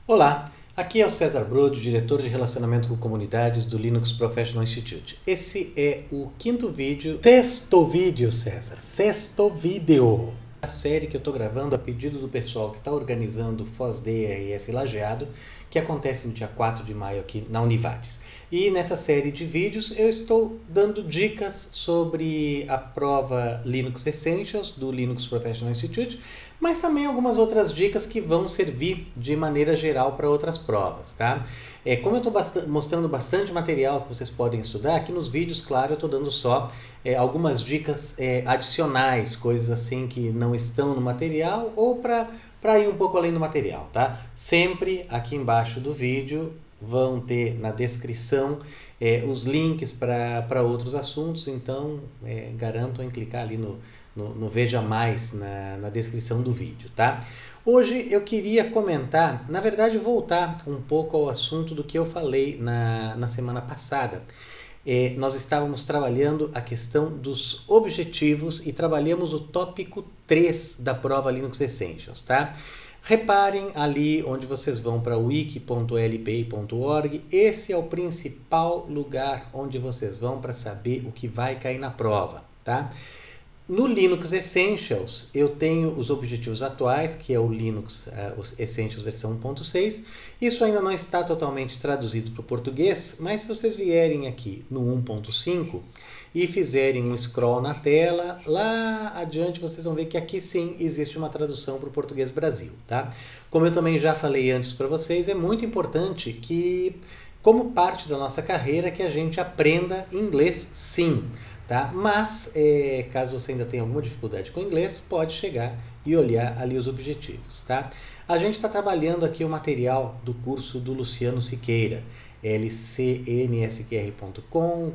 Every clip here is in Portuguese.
Olá, aqui é o César Brode, diretor de relacionamento com comunidades do Linux Professional Institute. Esse é o sexto vídeo, César, sexto vídeo. A série que eu estou gravando a pedido do pessoal que está organizando o FOSDEI RS Lajeado, que acontece no dia 4 de maio aqui na Univades. E nessa série de vídeos eu estou dando dicas sobre a prova Linux Essentials do Linux Professional Institute, mas também algumas outras dicas que vão servir de maneira geral para outras provas, tá? Como eu estou mostrando bastante material que vocês podem estudar, aqui nos vídeos, claro, eu estou dando só algumas dicas adicionais, coisas assim que não estão no material ou para ir um pouco além do material, tá? Sempre aqui embaixo do vídeo vão ter na descrição os links para outros assuntos, então garanto em clicar ali no Veja Mais na descrição do vídeo, tá? Hoje eu queria comentar, na verdade voltar um pouco ao assunto do que eu falei na semana passada. Nós estávamos trabalhando a questão dos objetivos e trabalhamos o tópico 3 da prova Linux Essentials, tá? Reparem ali onde vocês vão para wiki.lpi.org, esse é o principal lugar onde vocês vão para saber o que vai cair na prova, tá? No Linux Essentials, eu tenho os objetivos atuais, que é o Linux Essentials versão 1.6. Isso ainda não está totalmente traduzido para o português, mas se vocês vierem aqui no 1.5 e fizerem um scroll na tela, lá adiante vocês vão ver que aqui sim existe uma tradução para o português Brasil, tá? Como eu também já falei antes para vocês, é muito importante que, como parte da nossa carreira, que a gente aprenda inglês sim. Tá? Mas, caso você ainda tenha alguma dificuldade com inglês, pode chegar e olhar ali os objetivos. Tá? A gente está trabalhando aqui o material do curso do Luciano Siqueira, lcnsqr.com,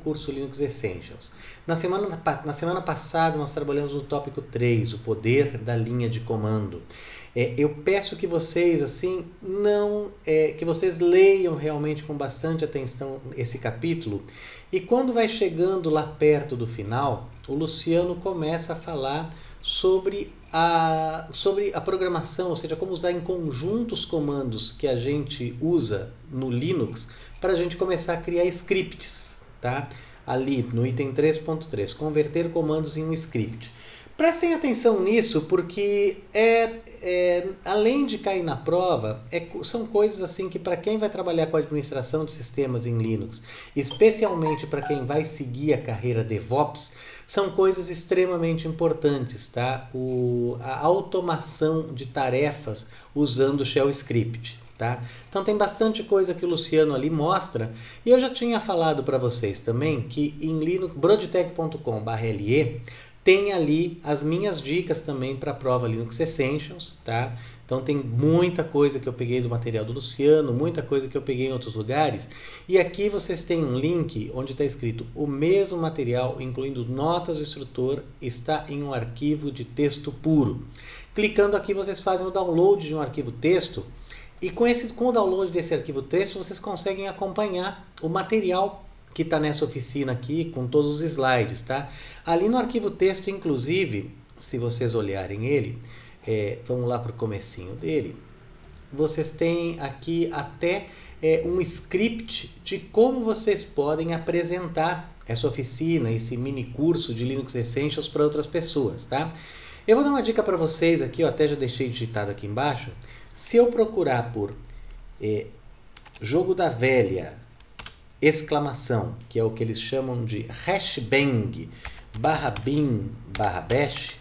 curso Linux Essentials. Na semana passada nós trabalhamos no tópico 3, o poder da linha de comando. Eu peço que vocês que vocês leiam realmente com bastante atenção esse capítulo, e quando vai chegando lá perto do final, o Luciano começa a falar sobre a programação, ou seja, como usar em conjunto os comandos que a gente usa no Linux para a gente começar a criar scripts, tá? Ali no item 3.3, converter comandos em um script. Prestem atenção nisso, porque além de cair na prova, são coisas assim que para quem vai trabalhar com administração de sistemas em Linux, especialmente para quem vai seguir a carreira DevOps, são coisas extremamente importantes, tá? A automação de tarefas usando o Shell Script. Tá? Então tem bastante coisa que o Luciano ali mostra, e eu já tinha falado para vocês também que em broditech.com/le tem ali as minhas dicas também para a prova Linux Essentials, tá? Então tem muita coisa que eu peguei do material do Luciano, muita coisa que eu peguei em outros lugares, e aqui vocês têm um link onde está escrito o mesmo material, incluindo notas do instrutor, está em um arquivo de texto puro. Clicando aqui vocês fazem o download de um arquivo texto, e com o download desse arquivo texto vocês conseguem acompanhar o material que está nessa oficina aqui, com todos os slides, tá? Ali no arquivo texto, inclusive, se vocês olharem ele, vamos lá para o comecinho dele, vocês têm aqui até um script de como vocês podem apresentar essa oficina, esse mini curso de Linux Essentials para outras pessoas, tá? Eu vou dar uma dica para vocês aqui, eu até já deixei digitado aqui embaixo. Se eu procurar por jogo da velha, exclamação, que é o que eles chamam de hashbang /bin /bash,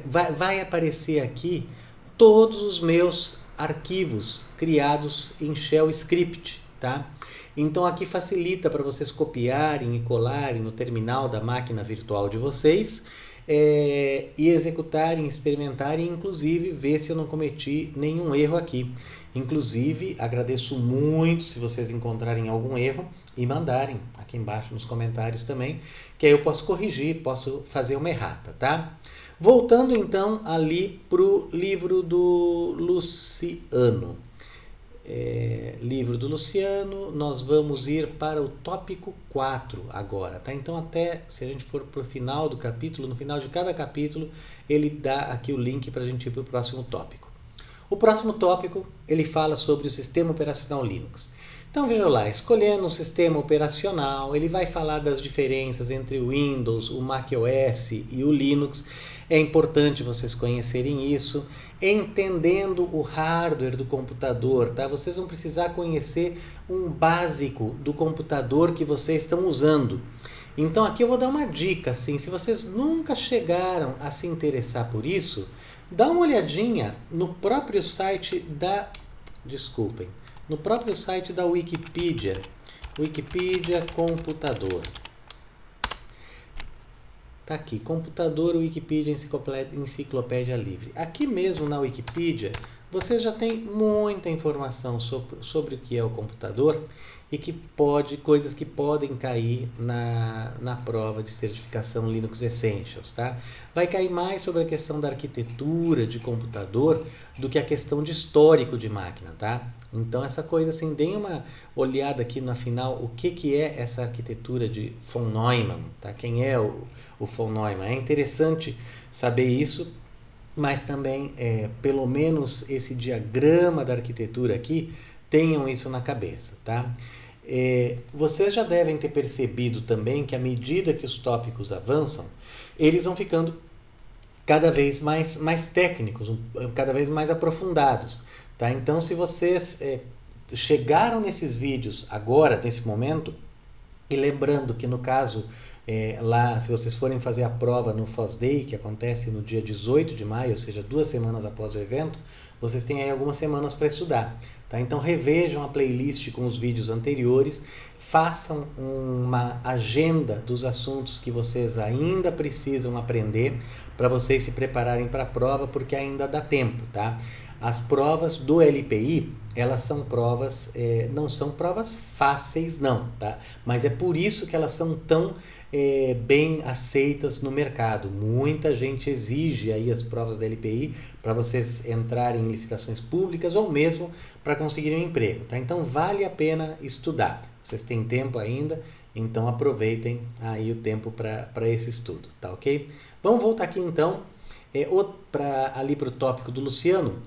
vai aparecer aqui todos os meus arquivos criados em Shell Script, tá? Então aqui facilita para vocês copiarem e colarem no terminal da máquina virtual de vocês, e executarem, experimentarem, inclusive ver se eu não cometi nenhum erro aqui. Inclusive, agradeço muito se vocês encontrarem algum erro e mandarem aqui embaixo nos comentários também, que aí eu posso corrigir, posso fazer uma errata, tá? Voltando então ali para o livro do Luciano. Livro do Luciano, nós vamos ir para o tópico 4 agora, tá? Então até se a gente for para o final do capítulo, no final de cada capítulo, ele dá aqui o link para a gente ir para o próximo tópico. O próximo tópico, ele fala sobre o sistema operacional Linux. Então veja lá, escolhendo um sistema operacional, ele vai falar das diferenças entre o Windows, o macOS e o Linux. É importante vocês conhecerem isso, entendendo o hardware do computador, tá? Vocês vão precisar conhecer um básico do computador que vocês estão usando. Então aqui eu vou dar uma dica, assim, se vocês nunca chegaram a se interessar por isso, dá uma olhadinha no próprio site da... Desculpem. No próprio site da Wikipedia, Wikipedia Computador. Tá aqui, Computador Wikipedia Enciclopédia Livre. Aqui mesmo na Wikipedia, vocês já têm muita informação sobre o que é o computador e coisas que podem cair na prova de certificação Linux Essentials, tá? Vai cair mais sobre a questão da arquitetura de computador do que a questão de histórico de máquina, tá? Então essa coisa assim, deem uma olhada aqui no final, o que é essa arquitetura de von Neumann, tá? Quem é o von Neumann? É interessante saber isso, mas também, pelo menos esse diagrama da arquitetura aqui, tenham isso na cabeça, tá? Vocês já devem ter percebido também que à medida que os tópicos avançam, eles vão ficando cada vez mais técnicos, cada vez mais aprofundados, tá? Então, se vocês chegaram nesses vídeos agora, nesse momento, e lembrando que no caso, lá, se vocês forem fazer a prova no FOSDEI, que acontece no dia 18 de maio, ou seja, 2 semanas após o evento, vocês têm aí algumas semanas para estudar. Tá? Então revejam a playlist com os vídeos anteriores, façam uma agenda dos assuntos que vocês ainda precisam aprender para vocês se prepararem para a prova, porque ainda dá tempo. Tá? As provas do LPI, elas são provas, não são provas fáceis não, tá? Mas é por isso que elas são tão bem aceitas no mercado. Muita gente exige aí as provas da LPI para vocês entrarem em licitações públicas ou mesmo para conseguirem um emprego, tá? Então vale a pena estudar. Vocês têm tempo ainda, então aproveitem aí o tempo para esse estudo, tá ok? Vamos voltar aqui então ali para o tópico do Luciano.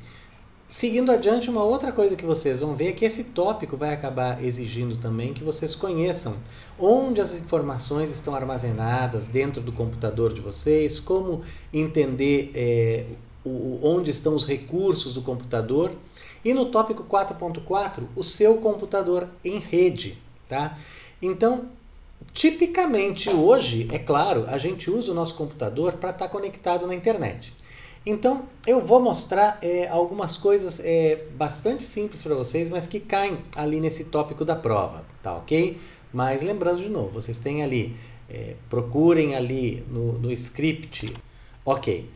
Seguindo adiante, uma outra coisa que vocês vão ver é que esse tópico vai acabar exigindo também que vocês conheçam onde as informações estão armazenadas dentro do computador de vocês, como entender onde estão os recursos do computador. E no tópico 4.4, o seu computador em rede, tá? Então, tipicamente hoje, é claro, a gente usa o nosso computador para estar conectado na internet. Então, eu vou mostrar algumas coisas bastante simples para vocês, mas que caem ali nesse tópico da prova, tá ok? Mas lembrando de novo, vocês têm ali, procurem ali no script, ok.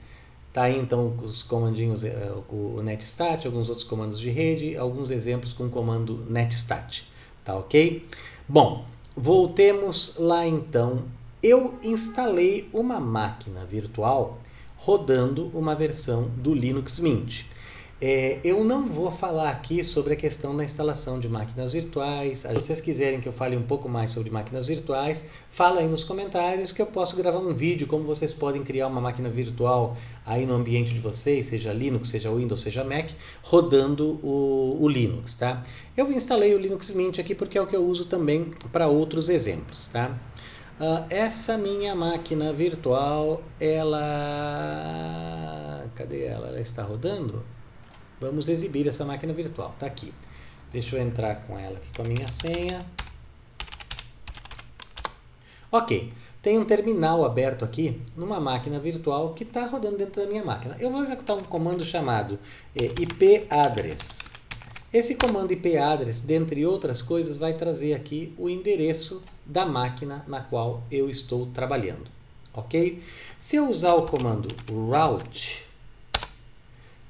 Tá aí então os comandinhos, o netstat, alguns outros comandos de rede, alguns exemplos com o comando netstat, tá ok? Bom, voltemos lá então. Eu instalei uma máquina virtual rodando uma versão do Linux Mint. Eu não vou falar aqui sobre a questão da instalação de máquinas virtuais. Se vocês quiserem que eu fale um pouco mais sobre máquinas virtuais, fala aí nos comentários que eu posso gravar um vídeo como vocês podem criar uma máquina virtual aí no ambiente de vocês, seja Linux, seja Windows, seja Mac, rodando o Linux, tá? Eu instalei o Linux Mint aqui porque é o que eu uso também para outros exemplos, tá? Essa minha máquina virtual, cadê ela? Ela está rodando? Vamos exibir essa máquina virtual, tá aqui. Deixa eu entrar com ela aqui com a minha senha. Ok, tem um terminal aberto aqui numa máquina virtual que está rodando dentro da minha máquina. Eu vou executar um comando chamado ipaddress. Esse comando ipaddress, dentre outras coisas, vai trazer aqui o endereço da máquina na qual eu estou trabalhando, ok? Se eu usar o comando route,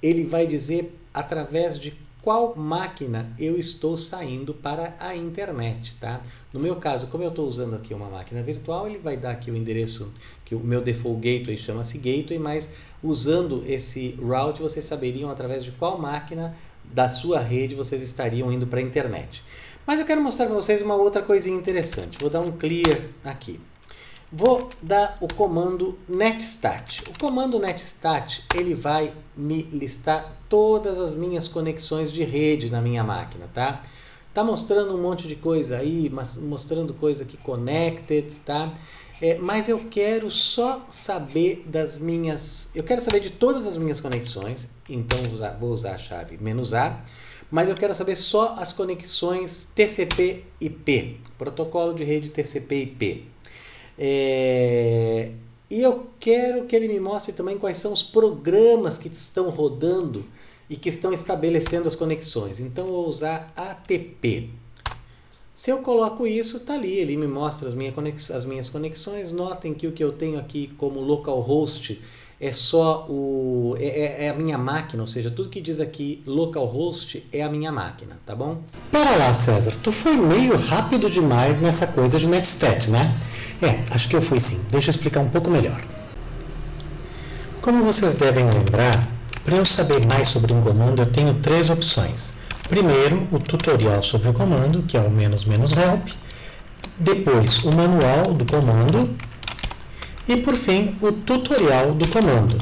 ele vai dizer através de qual máquina eu estou saindo para a internet, tá? No meu caso, como eu estou usando aqui uma máquina virtual, ele vai dar aqui o endereço, que o meu default gateway chama-se gateway, mas usando esse route, vocês saberiam através de qual máquina da sua rede vocês estariam indo para a internet. Mas eu quero mostrar para vocês uma outra coisinha interessante. Vou dar um clear aqui. Vou dar o comando netstat. O comando netstat, ele vai me listar todas as minhas conexões de rede na minha máquina, tá? Tá mostrando um monte de coisa aí, mostrando coisa aqui connected, tá? Mas eu quero só saber das minhas... Eu quero saber de todas as minhas conexões, então vou usar a chave "-a", mas eu quero saber só as conexões TCP/IP, protocolo de rede TCP/IP. E eu quero que ele me mostre também quais são os programas que estão rodando e que estão estabelecendo as conexões. Então eu vou usar ATP. Se eu coloco isso, está ali, ele me mostra as minhas conexões. Notem que o que eu tenho aqui como localhost é só a minha máquina, ou seja, tudo que diz aqui localhost é a minha máquina, tá bom? Pera lá, César, tu foi meio rápido demais nessa coisa de netstat, né? Acho que eu fui sim. Deixa eu explicar um pouco melhor. Como vocês devem lembrar, para eu saber mais sobre um comando, eu tenho 3 opções. Primeiro, o tutorial sobre o comando, que é o "-help". Depois, o manual do comando. E, por fim, o tutorial do comando.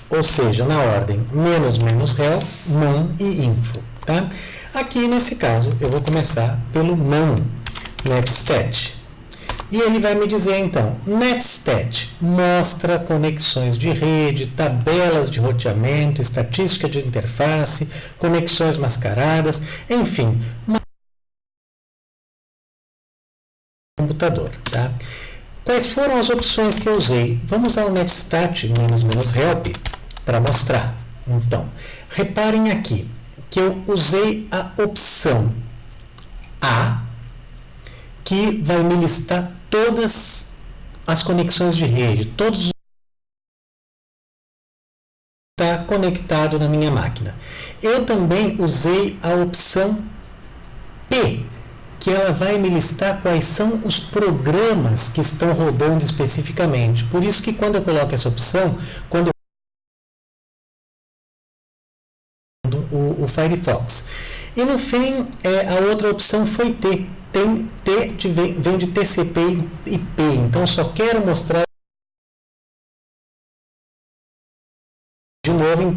Ou seja, na ordem "-help", "man" e "info". Tá? Aqui, nesse caso, eu vou começar pelo "man", netstat. E ele vai me dizer, então, netstat mostra conexões de rede, tabelas de roteamento, estatística de interface, conexões mascaradas, enfim, computador. Tá? Quais foram as opções que eu usei? Vamos usar o netstat "-help" para mostrar. Então, reparem aqui que eu usei a opção A, que vai me listar todas as conexões de rede, todos está conectado na minha máquina. Eu também usei a opção P, que ela vai me listar quais são os programas que estão rodando especificamente. Por isso que quando eu coloco essa opção, quando eu o Firefox. E no fim, a outra opção foi T. T vem de TCP/IP, então eu só quero mostrar de novo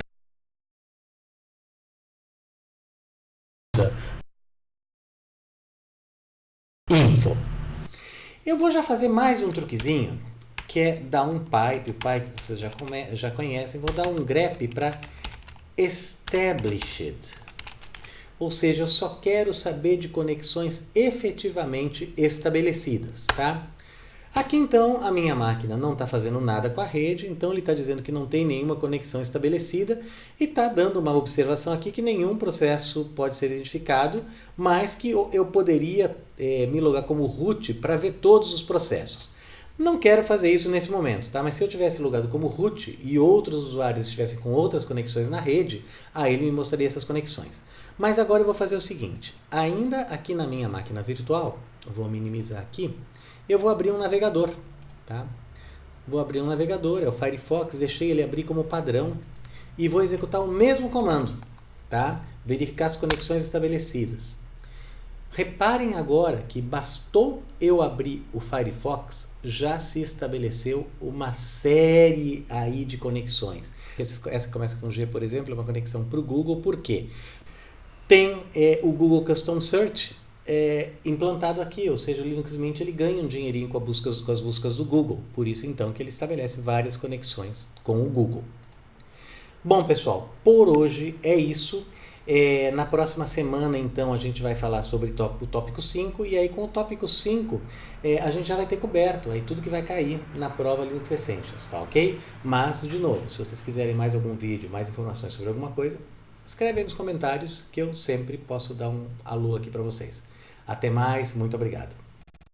info. Eu vou já fazer mais um truquezinho, que é dar um pipe, o pipe que vocês já conhecem, vou dar um grep para established. Ou seja, eu só quero saber de conexões efetivamente estabelecidas, tá? Aqui então a minha máquina não está fazendo nada com a rede, então ele está dizendo que não tem nenhuma conexão estabelecida e está dando uma observação aqui que nenhum processo pode ser identificado, mas que eu poderia me logar como root para ver todos os processos. Não quero fazer isso nesse momento, tá? Mas se eu tivesse logado como root e outros usuários estivessem com outras conexões na rede, aí ele me mostraria essas conexões. Mas agora eu vou fazer o seguinte, ainda aqui na minha máquina virtual, vou minimizar aqui, eu vou abrir um navegador, tá? Vou abrir um navegador, é o Firefox, deixei ele abrir como padrão e vou executar o mesmo comando, tá? Verificar as conexões estabelecidas. Reparem agora que bastou eu abrir o Firefox, já se estabeleceu uma série aí de conexões. Essa começa com G, por exemplo, é uma conexão para o Google, por quê? Tem o Google Custom Search implantado aqui, ou seja, o Linux Mint ele ganha um dinheirinho com as buscas do Google, por isso então que ele estabelece várias conexões com o Google. Bom pessoal, por hoje é isso. Na próxima semana, então, a gente vai falar sobre o tópico 5, e aí com o tópico 5 a gente já vai ter coberto aí tudo que vai cair na prova Linux Essentials, tá ok? Mas, de novo, se vocês quiserem mais algum vídeo, mais informações sobre alguma coisa, escreve aí nos comentários que eu sempre posso dar um alô aqui para vocês. Até mais, muito obrigado.